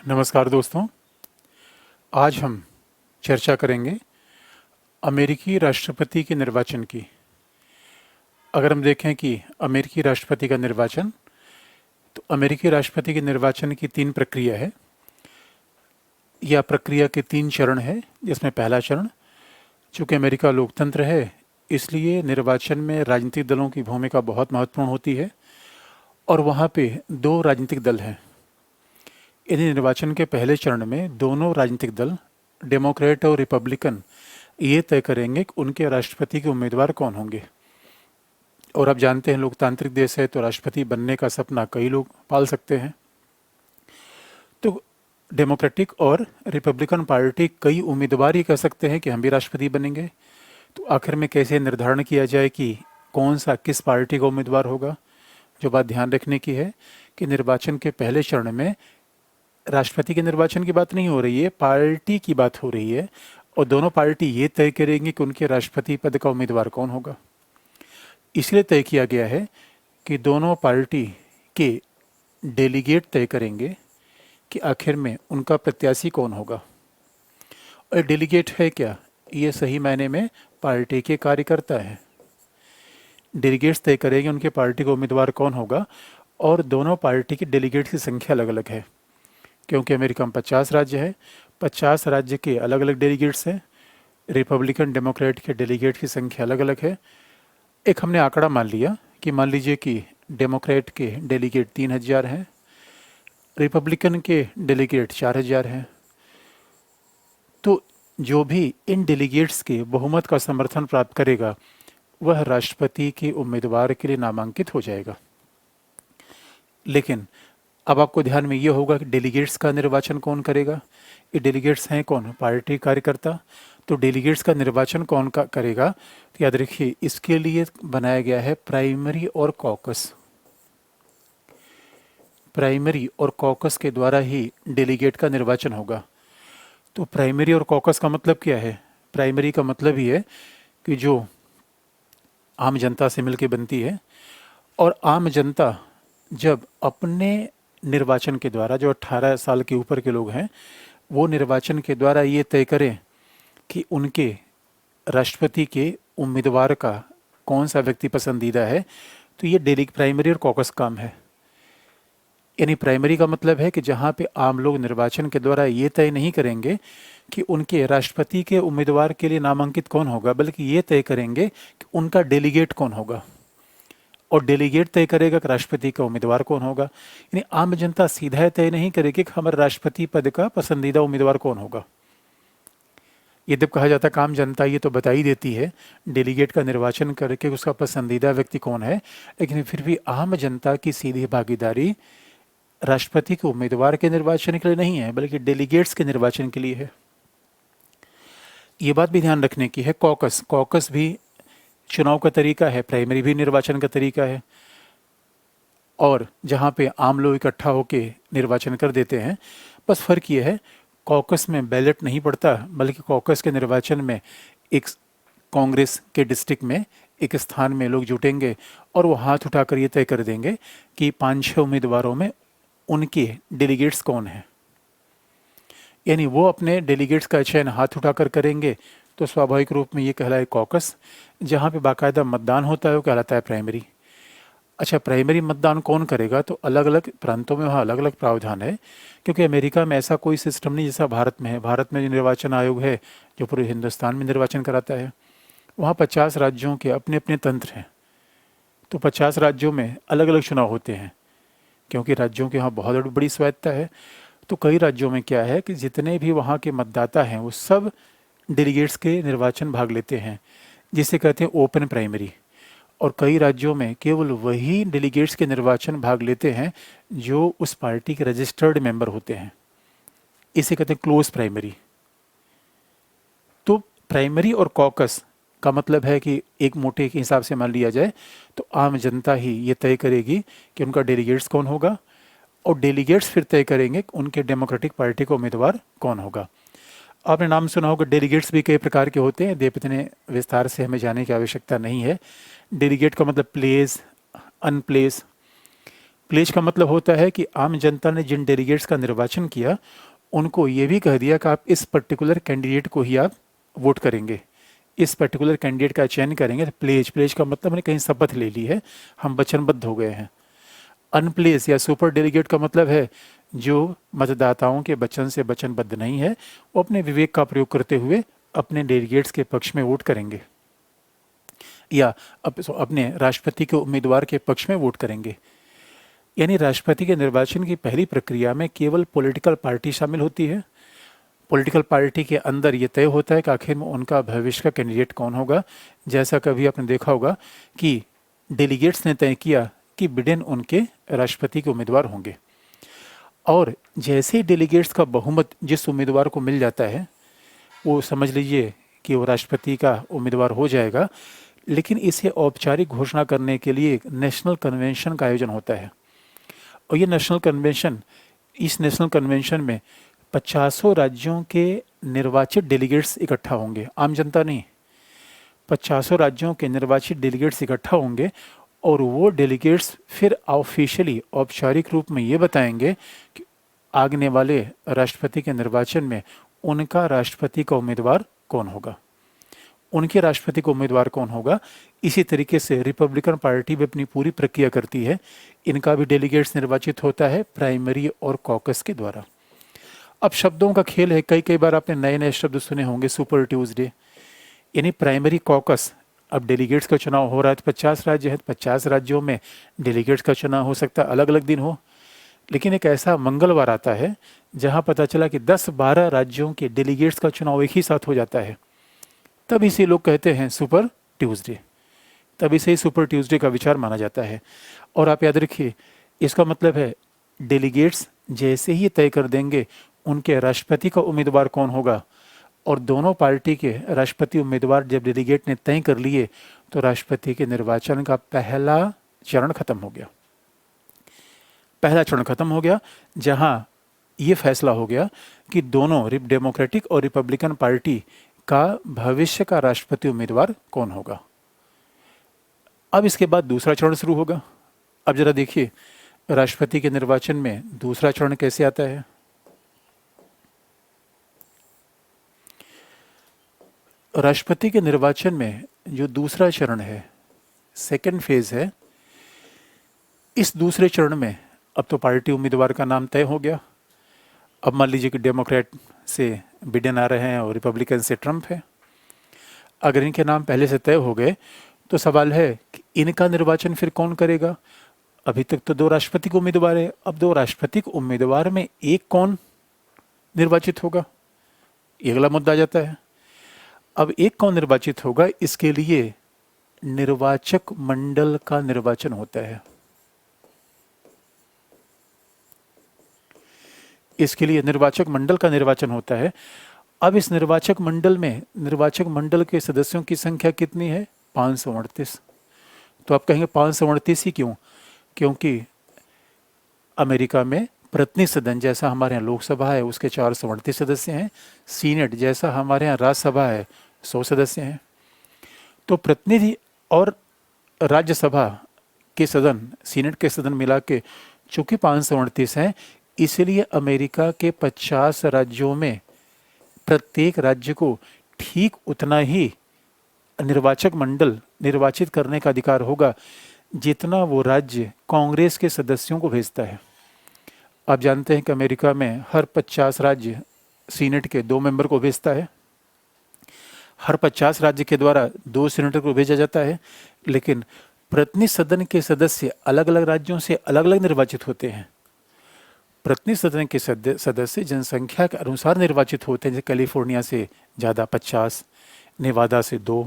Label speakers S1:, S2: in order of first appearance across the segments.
S1: नमस्कार दोस्तों। आज हम चर्चा करेंगे अमेरिकी राष्ट्रपति के निर्वाचन की। अगर हम देखें कि अमेरिकी राष्ट्रपति का निर्वाचन, तो अमेरिकी राष्ट्रपति के निर्वाचन की 3 प्रक्रिया है। यह प्रक्रिया के 3 चरण है, जिसमें पहला चरण, चूँकि अमेरिका लोकतंत्र है इसलिए निर्वाचन में राजनीतिक दलों की भूमिका बहुत महत्वपूर्ण होती है और वहाँ पे 2 राजनीतिक दल हैं। यदि निर्वाचन के पहले चरण में दोनों राजनीतिक दल, डेमोक्रेट और रिपब्लिकन, ये तय करेंगे कि उनके राष्ट्रपति के उम्मीदवार कौन होंगे। और आप जानते हैं लोकतांत्रिक देश है तो राष्ट्रपति बनने का सपना कई लोग पाल सकते हैं। तो डेमोक्रेटिक और रिपब्लिकन पार्टी कई उम्मीदवार ही कह सकते हैं कि हम भी राष्ट्रपति बनेंगे। तो आखिर में कैसे निर्धारण किया जाए कि कौन सा किस पार्टी का उम्मीदवार होगा। जो बात ध्यान रखने की है कि निर्वाचन के पहले चरण में राष्ट्रपति के निर्वाचन की बात नहीं हो रही है, पार्टी की बात हो रही है और दोनों पार्टी ये तय करेंगी कि उनके राष्ट्रपति पद का उम्मीदवार कौन होगा। इसलिए तय किया गया है कि दोनों पार्टी के डेलीगेट तय करेंगे कि आखिर में उनका प्रत्याशी कौन होगा। और डेलीगेट है क्या? ये सही मायने में पार्टी के कार्यकर्ता हैं। डेलीगेट्स तय करेंगे उनके पार्टी का उम्मीदवार कौन होगा और दोनों पार्टी की डेलीगेट्स की संख्या अलग अलग है, क्योंकि अमेरिका में 50 राज्य है। 50 राज्य के अलग अलग डेलीगेट्स हैं। रिपब्लिकन डेमोक्रेट के डेलीगेट की संख्या अलग अलग है। एक हमने आंकड़ा मान लिया कि मान लीजिए कि डेमोक्रेट के डेलीगेट 3000 हैं, रिपब्लिकन के डेलीगेट 4000 हैं। तो जो भी इन डेलीगेट्स के बहुमत का समर्थन प्राप्त करेगा वह राष्ट्रपति के उम्मीदवार के लिए नामांकित हो जाएगा। लेकिन अब आपको ध्यान में ये होगा कि डेलीगेट्स का निर्वाचन कौन करेगा। ये डेलीगेट्स हैं कौन? पार्टी कार्यकर्ता। तो डेलीगेट्स का निर्वाचन कौन करेगा? तो याद रखिए इसके लिए बनाया गया है प्राइमरी और कॉकस। प्राइमरी और कॉकस के द्वारा ही डेलीगेट का निर्वाचन होगा। तो प्राइमरी और कॉकस का मतलब क्या है? प्राइमरी का मतलब ही है कि जो आम जनता से मिलकर बनती है और आम जनता जब अपने निर्वाचन के द्वारा, जो 18 साल के ऊपर के लोग हैं, वो निर्वाचन के द्वारा ये तय करें कि उनके राष्ट्रपति के उम्मीदवार का कौन सा व्यक्ति पसंदीदा है, तो ये प्राइमरी और कॉकस काम है। यानी प्राइमरी का मतलब है कि जहाँ पे आम लोग निर्वाचन के द्वारा ये तय नहीं करेंगे कि उनके राष्ट्रपति के उम्मीदवार के लिए नामांकित कौन होगा, बल्कि ये तय करेंगे कि उनका डेलीगेट कौन होगा। और डेलीगेट तय करेगा कि राष्ट्रपति का उम्मीदवार कौन होगा। यानी आम जनता सीधा तय नहीं करेगी कि हमारे राष्ट्रपति पद का पसंदीदा उम्मीदवार कौन होगा। ये जब कहा जाता है आम जनता ये तो बता ही देती है डेलीगेट का निर्वाचन करके उसका पसंदीदा व्यक्ति कौन है, लेकिन फिर भी आम जनता की सीधी भागीदारी राष्ट्रपति के उम्मीदवार के निर्वाचन के लिए नहीं है, बल्कि डेलीगेट्स के निर्वाचन के लिए है। ये बात भी ध्यान रखने की है। कॉकस भी चुनाव का तरीका है, प्राइमरी भी निर्वाचन का तरीका है। और जहाँ पे आम लोग इकट्ठा होकर निर्वाचन कर देते हैं, बस फ़र्क ये है कॉकस में बैलेट नहीं पड़ता, बल्कि कॉकस के निर्वाचन में एक कांग्रेस के डिस्ट्रिक्ट में एक स्थान में लोग जुटेंगे और वो हाथ उठाकर ये तय कर देंगे कि 5-6 उम्मीदवारों में उनके डेलीगेट्स कौन हैं। यानी वो अपने डेलीगेट्स का चयन हाथ उठाकर करेंगे, तो स्वाभाविक रूप में ये कहलाए कॉकस। जहाँ पे बाकायदा मतदान होता है वो कहलाता है प्राइमरी। अच्छा, प्राइमरी मतदान कौन करेगा? तो अलग अलग प्रांतों में वहाँ अलग अलग प्रावधान है, क्योंकि अमेरिका में ऐसा कोई सिस्टम नहीं जैसा भारत में है। भारत में जो निर्वाचन आयोग है जो पूरे हिंदुस्तान में निर्वाचन कराता है, वहाँ 50 राज्यों के अपने अपने तंत्र हैं। तो 50 राज्यों में अलग अलग चुनाव होते हैं, क्योंकि राज्यों के यहाँ बहुत बड़ी स्वायत्ता है। तो कई राज्यों में क्या है कि जितने भी वहाँ के मतदाता हैं वो सब डेलीगेट्स के निर्वाचन भाग लेते हैं, जिसे कहते हैं ओपन प्राइमरी। और कई राज्यों में केवल वही डेलीगेट्स के निर्वाचन भाग लेते हैं जो उस पार्टी के रजिस्टर्ड मेंबर होते हैं, इसे कहते हैं क्लोज प्राइमरी। तो प्राइमरी और कॉकस का मतलब है कि एक मोटे के हिसाब से मान लिया जाए तो आम जनता ही ये तय करेगी कि उनका डेलीगेट्स कौन होगा, और डेलीगेट्स फिर तय करेंगे कि उनके डेमोक्रेटिक पार्टी का उम्मीदवार कौन होगा। आपने नाम सुना होगा, डेलीगेट्स भी कई प्रकार के होते हैं, इतने विस्तार से हमें जाने की आवश्यकता नहीं है। डेलीगेट का मतलब प्लेस, अनप्लेस। प्लेज का मतलब होता है कि आम जनता ने जिन डेलीगेट्स का निर्वाचन किया उनको ये भी कह दिया कि आप इस पर्टिकुलर कैंडिडेट को ही आप वोट करेंगे, इस पर्टिकुलर कैंडिडेट का चयन करेंगे। तो प्लेज प्लेज का मतलब मैंने कहीं शपथ ले ली है, हम वचनबद्ध हो गए हैं। अनप्लेस या सुपर डेलीगेट का मतलब है जो मतदाताओं के वचन से वचनबद्ध नहीं है, वो अपने विवेक का प्रयोग करते हुए अपने डेलीगेट्स के पक्ष में वोट करेंगे या अपने राष्ट्रपति के उम्मीदवार के पक्ष में वोट करेंगे। यानी राष्ट्रपति के निर्वाचन की पहली प्रक्रिया में केवल पॉलिटिकल पार्टी शामिल होती है। पॉलिटिकल पार्टी के अंदर ये तय होता है कि आखिर में उनका भविष्य का कैंडिडेट कौन होगा। जैसा कभी आपने देखा होगा कि डेलीगेट्स ने तय किया कि बिडेन उनके राष्ट्रपति के उम्मीदवार होंगे, और जैसे ही डेलीगेट्स का बहुमत जिस उम्मीदवार को मिल जाता है वो समझ लीजिए कि वो राष्ट्रपति का उम्मीदवार हो जाएगा। लेकिन इसे औपचारिक घोषणा करने के लिए एक नेशनल कन्वेंशन का आयोजन होता है, और ये नेशनल कन्वेंशन, इस नेशनल कन्वेंशन में 50 राज्यों के निर्वाचित डेलीगेट्स इकट्ठा होंगे, आम जनता नहीं। 50 राज्यों के निर्वाचित डेलीगेट्स इकट्ठा होंगे और वो डेलीगेट्स फिर ऑफिशियली औपचारिक रूप में ये बताएंगे कि आगने वाले राष्ट्रपति के निर्वाचन में उनका राष्ट्रपति का उम्मीदवार कौन होगा, उनके राष्ट्रपति का उम्मीदवार कौन होगा। इसी तरीके से रिपब्लिकन पार्टी भी अपनी पूरी प्रक्रिया करती है। इनका भी डेलीगेट्स निर्वाचित होता है प्राइमरी और कॉकस के द्वारा। अब शब्दों का खेल है, कई कई बार आपने नए नए शब्द सुने होंगे, सुपर ट्यूसडे यानी प्राइमरी कॉकस। अब डेलीगेट्स का चुनाव हो रहा है तो 50 राज्य है, 50 राज्यों में डेलीगेट्स का चुनाव हो सकता है, अलग अलग दिन हो। लेकिन एक ऐसा मंगलवार आता है जहां पता चला कि 10-12 राज्यों के डेलीगेट्स का चुनाव एक ही साथ हो जाता है, तब इसे लोग कहते हैं सुपर ट्यूसडे। तब इसे सुपर ट्यूसडे का विचार माना जाता है। और आप याद रखिए, इसका मतलब है डेलीगेट्स जैसे ही तय कर देंगे उनके राष्ट्रपति का उम्मीदवार कौन होगा, और दोनों पार्टी के राष्ट्रपति उम्मीदवार जब डेलीगेट ने तय कर लिए तो राष्ट्रपति के निर्वाचन का पहला चरण खत्म हो गया। पहला चरण खत्म हो गया जहां ये फैसला हो गया कि दोनों डेमोक्रेटिक और रिपब्लिकन पार्टी का भविष्य का राष्ट्रपति उम्मीदवार कौन होगा। अब इसके बाद दूसरा चरण शुरू होगा। अब जरा देखिए राष्ट्रपति के निर्वाचन में दूसरा चरण कैसे आता है। राष्ट्रपति के निर्वाचन में जो दूसरा चरण है, सेकेंड फेज है, इस दूसरे चरण में अब तो पार्टी उम्मीदवार का नाम तय हो गया। अब मान लीजिए कि डेमोक्रेट से बिडेन आ रहे हैं और रिपब्लिकन से ट्रंप है। अगर इनके नाम पहले से तय हो गए तो सवाल है कि इनका निर्वाचन फिर कौन करेगा। अभी तक तो 2 राष्ट्रपति के उम्मीदवार है, अब 2 राष्ट्रपति के उम्मीदवार में एक कौन निर्वाचित होगा, ये अगला मुद्दा आ जाता है। अब एक कौन निर्वाचित होगा, इसके लिए निर्वाचक मंडल का निर्वाचन होता है। इसके लिए निर्वाचक मंडल का निर्वाचन होता है। अब इस निर्वाचक मंडल में निर्वाचक मंडल के सदस्यों की संख्या कितनी है, 538। तो आप कहेंगे 538 ही क्यों? क्योंकि अमेरिका में प्रतिनिधि सदन जैसा हमारे यहाँ लोकसभा है उसके 438 सदस्य हैं, सीनेट जैसा हमारे यहाँ राज्यसभा है 100 सदस्य हैं। तो प्रतिनिधि और राज्यसभा के सदन, सीनेट के सदन मिला के चूंकि 538 हैं, इसलिए अमेरिका के 50 राज्यों में प्रत्येक राज्य को ठीक उतना ही निर्वाचक मंडल निर्वाचित करने का अधिकार होगा जितना वो राज्य कांग्रेस के सदस्यों को भेजता है। आप जानते हैं कि अमेरिका में हर 50 राज्य सीनेट के 2 मेंबर को भेजता है। हर 50 राज्य के द्वारा 2 सीनेटर को भेजा जाता है, लेकिन प्रतिनिधि सदन के सदस्य अलग अलग राज्यों से अलग अलग निर्वाचित होते हैं। प्रतिनिधि सदन के सदस्य जनसंख्या के अनुसार निर्वाचित होते हैं। जैसे कैलिफोर्निया से ज़्यादा 50, नेवादा से 2,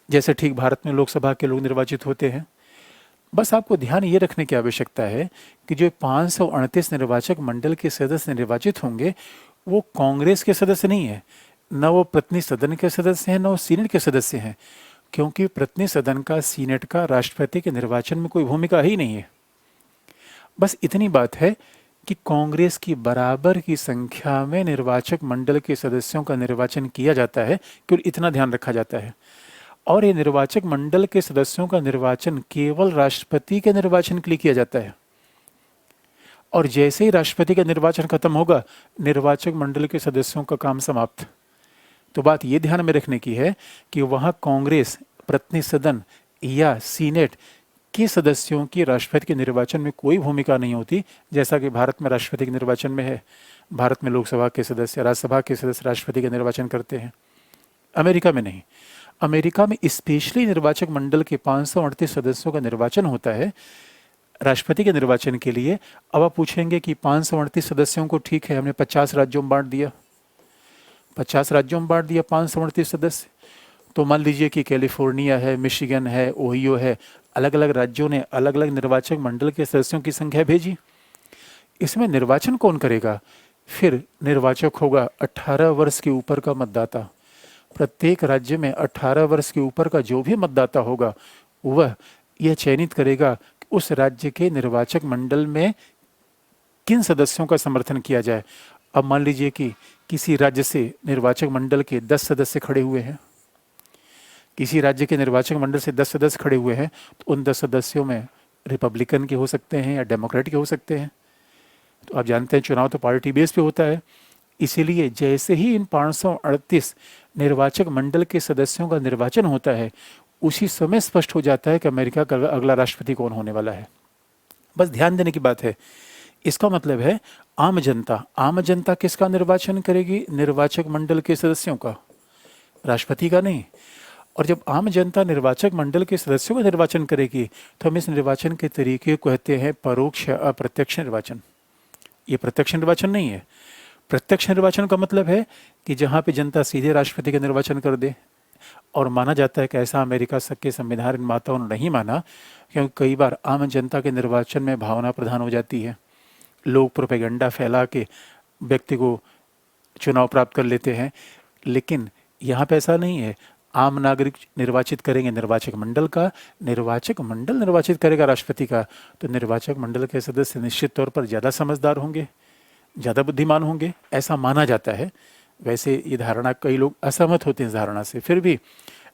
S1: जैसे ठीक भारत में लोकसभा के लोग निर्वाचित होते हैं। बस आपको ध्यान ये रखने की आवश्यकता है कि जो 538 निर्वाचक मंडल के सदस्य निर्वाचित होंगे वो कांग्रेस के सदस्य नहीं है, न वो प्रतिनिधि सदन के सदस्य हैं, न वो सीनेट के सदस्य हैं, क्योंकि प्रतिनिधि सदन का, सीनेट का राष्ट्रपति के निर्वाचन में कोई भूमिका ही नहीं है। बस इतनी बात है कि कांग्रेस की बराबर की संख्या में निर्वाचक मंडल के सदस्यों का निर्वाचन किया जाता है, केवल इतना ध्यान रखा जाता है। और ये निर्वाचक मंडल के सदस्यों का निर्वाचन केवल राष्ट्रपति के निर्वाचन के लिए किया जाता है। और जैसे ही राष्ट्रपति का निर्वाचन खत्म होगा, निर्वाचक मंडल के सदस्यों का काम समाप्त। तो बात ये ध्यान में रखने की है कि वहाँ कांग्रेस, प्रतिनिधि सदन या सीनेट के सदस्यों की राष्ट्रपति के निर्वाचन में कोई भूमिका नहीं होती, जैसा कि भारत में राष्ट्रपति के निर्वाचन में है। भारत में लोकसभा के सदस्य, राज्यसभा के सदस्य राष्ट्रपति का निर्वाचन करते हैं, अमेरिका में नहीं। अमेरिका में स्पेशली निर्वाचक मंडल के 538 सदस्यों का निर्वाचन होता है राष्ट्रपति के निर्वाचन के लिए। अब आप पूछेंगे कि 538 सदस्यों को ठीक है, हमने 50 राज्यों में बांट दिया, 50 राज्यों में बांट दिया 538 सदस्य। तो मान लीजिए कि कैलिफोर्निया है, मिशिगन है, ओहियो है, अलग अलग राज्यों ने अलग अलग निर्वाचक मंडल के सदस्यों की संख्या भेजी। इसमें निर्वाचन कौन करेगा? फिर निर्वाचक होगा 18 वर्ष के ऊपर का मतदाता। प्रत्येक राज्य में 18 वर्ष के ऊपर का जो भी मतदाता होगा वह यह चयनित करेगा कि उस राज्य के निर्वाचक मंडल में किन सदस्यों का समर्थन किया जाए। अब मान लीजिए कि किसी राज्य से निर्वाचक मंडल के 10 सदस्य खड़े हुए हैं, किसी राज्य के निर्वाचक मंडल से 10 सदस्य खड़े हुए हैं, तो उन 10 सदस्यों में रिपब्लिकन के हो सकते हैं या डेमोक्रेट के हो सकते हैं। तो आप जानते हैं चुनाव तो पार्टी बेस पे होता है। इसीलिए जैसे ही इन 538 निर्वाचक मंडल के सदस्यों का निर्वाचन होता है, उसी समय स्पष्ट हो जाता है कि अमेरिका का अगला राष्ट्रपति कौन होने वाला है। बस ध्यान देने की बात है। इसका मतलब है आम जनता किसका निर्वाचन करेगी? निर्वाचक मंडल के सदस्यों का, राष्ट्रपति का नहीं। और जब आम जनता निर्वाचक मंडल के सदस्यों का निर्वाचन करेगी तो हम इस निर्वाचन के तरीके को कहते हैं परोक्ष या अप्रत्यक्ष निर्वाचन। ये प्रत्यक्ष निर्वाचन नहीं है। प्रत्यक्ष निर्वाचन का मतलब है कि जहाँ पे जनता सीधे राष्ट्रपति का निर्वाचन कर दे। और माना जाता है कि ऐसा अमेरिका के संविधान निर्माताओं ने नहीं माना, क्योंकि कई बार आम जनता के निर्वाचन में भावना प्रधान हो जाती है। लोग प्रोपेगेंडा फैला के व्यक्ति को चुनाव प्राप्त कर लेते हैं। लेकिन यहाँ पे ऐसा नहीं है। आम नागरिक निर्वाचित करेंगे निर्वाचक मंडल का, निर्वाचक मंडल निर्वाचित करेगा राष्ट्रपति का। तो निर्वाचक मंडल के सदस्य निश्चित तौर पर ज़्यादा समझदार होंगे, ज़्यादा बुद्धिमान होंगे, ऐसा माना जाता है। वैसे ये धारणा, कई लोग असहमत होते हैं इस धारणा से, फिर भी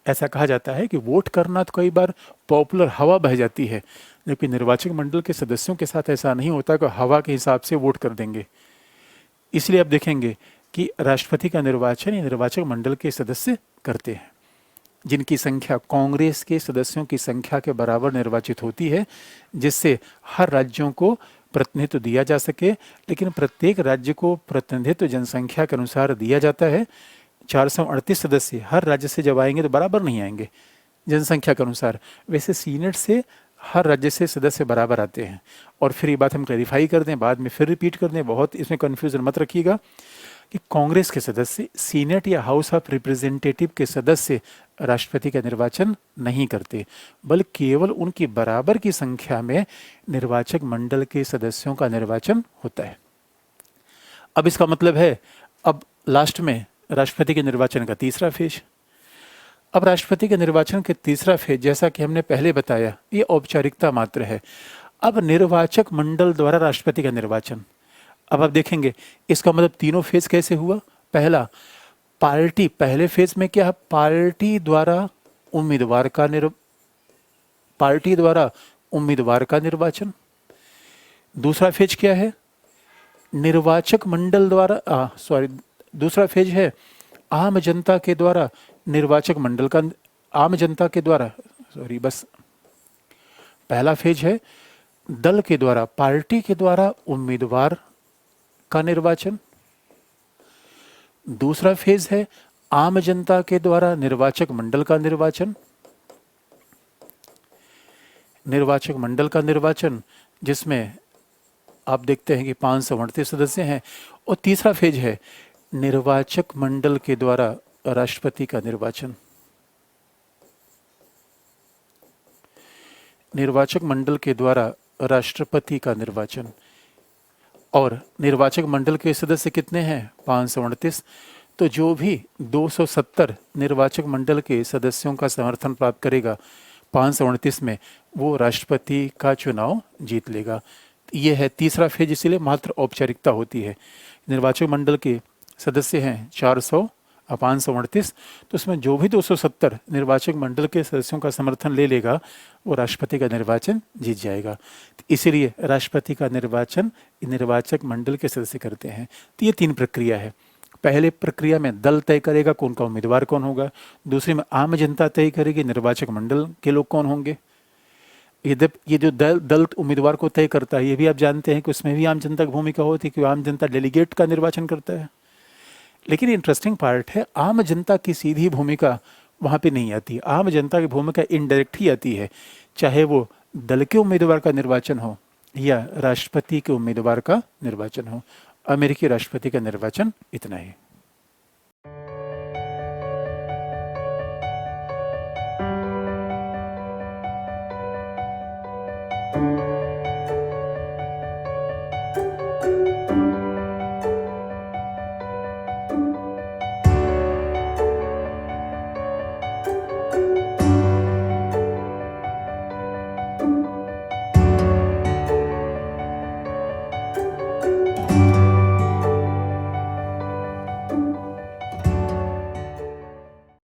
S1: ऐसा कहा जाता है कि वोट करना तो कई बार पॉपुलर हवा बह जाती है, लेकिन निर्वाचक मंडल के सदस्यों के साथ ऐसा नहीं होता कि हवा के हिसाब से वोट कर देंगे। इसलिए आप देखेंगे कि राष्ट्रपति का निर्वाचन ये निर्वाचक मंडल के सदस्य करते हैं, जिनकी संख्या कांग्रेस के सदस्यों की संख्या के बराबर निर्वाचित होती है, जिससे हर राज्यों को प्रतिनिधित्व दिया जा सके। लेकिन प्रत्येक राज्य को प्रतिनिधित्व जनसंख्या के अनुसार दिया जाता है। 438 सदस्य हर राज्य से जब आएंगे तो बराबर नहीं आएंगे जनसंख्या के अनुसार। वैसे सीनेट से हर राज्य से सदस्य बराबर आते हैं। और फिर ये बात हम क्लैरिफाई कर दें, बाद में फिर रिपीट कर दें, बहुत इसमें कन्फ्यूजन मत रखिएगा कि कांग्रेस के सदस्य सीनेट या हाउस ऑफ रिप्रेजेंटेटिव के सदस्य राष्ट्रपति का निर्वाचन नहीं करते, बल्कि केवल उनकी बराबर की संख्या में निर्वाचक मंडल के सदस्यों का निर्वाचन होता है। अब इसका मतलब है, अब लास्ट में राष्ट्रपति के निर्वाचन का तीसरा फेज। अब राष्ट्रपति के निर्वाचन के तीसरा फेज, जैसा कि हमने पहले बताया, ये औपचारिकता मात्र है। अब निर्वाचक मंडल द्वारा राष्ट्रपति का निर्वाचन। अब आप देखेंगे इसका मतलब तीनों फेज कैसे हुआ। पहला, पार्टी, पहले फेज में क्या है, पार्टी द्वारा उम्मीदवार का निर्वाचन। दूसरा फेज क्या है, निर्वाचक मंडल द्वारा दूसरा फेज है आम जनता के द्वारा निर्वाचक मंडल का, पहला फेज है दल के द्वारा, पार्टी के द्वारा उम्मीदवार का निर्वाचन। दूसरा फेज है आम जनता के द्वारा निर्वाचक मंडल का निर्वाचन, जिसमें आप देखते हैं कि 538 सदस्य हैं। और तीसरा फेज है निर्वाचक मंडल के द्वारा राष्ट्रपति का निर्वाचन। निर्वाचक मंडल के द्वारा राष्ट्रपति का निर्वाचन। और निर्वाचक मंडल के सदस्य कितने हैं, 538। तो जो भी 270 निर्वाचक मंडल के सदस्यों का समर्थन प्राप्त करेगा 538 में, वो राष्ट्रपति का चुनाव जीत लेगा। ये है तीसरा फेज, इसीलिए मात्र औपचारिकता होती है। निर्वाचक मंडल के सदस्य हैं 400 अपान 138, तो उसमें जो भी 270 निर्वाचक मंडल के सदस्यों का समर्थन ले लेगा वो राष्ट्रपति का निर्वाचन जीत जाएगा। तो इसीलिए राष्ट्रपति का निर्वाचन निर्वाचक मंडल के सदस्य करते हैं। तो ये 3 प्रक्रिया है। पहले प्रक्रिया में दल तय करेगा कौन का उम्मीदवार कौन होगा, दूसरी में आम जनता तय करेगी निर्वाचक मंडल के लोग कौन होंगे। ये जो दल उम्मीदवार को तय करता है, ये भी आप जानते हैं कि उसमें भी आम जनता की भूमिका होती है कि आम जनता डेलीगेट का निर्वाचन करता है। लेकिन इंटरेस्टिंग पार्ट है, आम जनता की सीधी भूमिका वहाँ पे नहीं आती। आम जनता की भूमिका इनडायरेक्ट ही आती है, चाहे वो दल के उम्मीदवार का निर्वाचन हो या राष्ट्रपति के उम्मीदवार का निर्वाचन हो। अमेरिकी राष्ट्रपति का निर्वाचन इतना ही।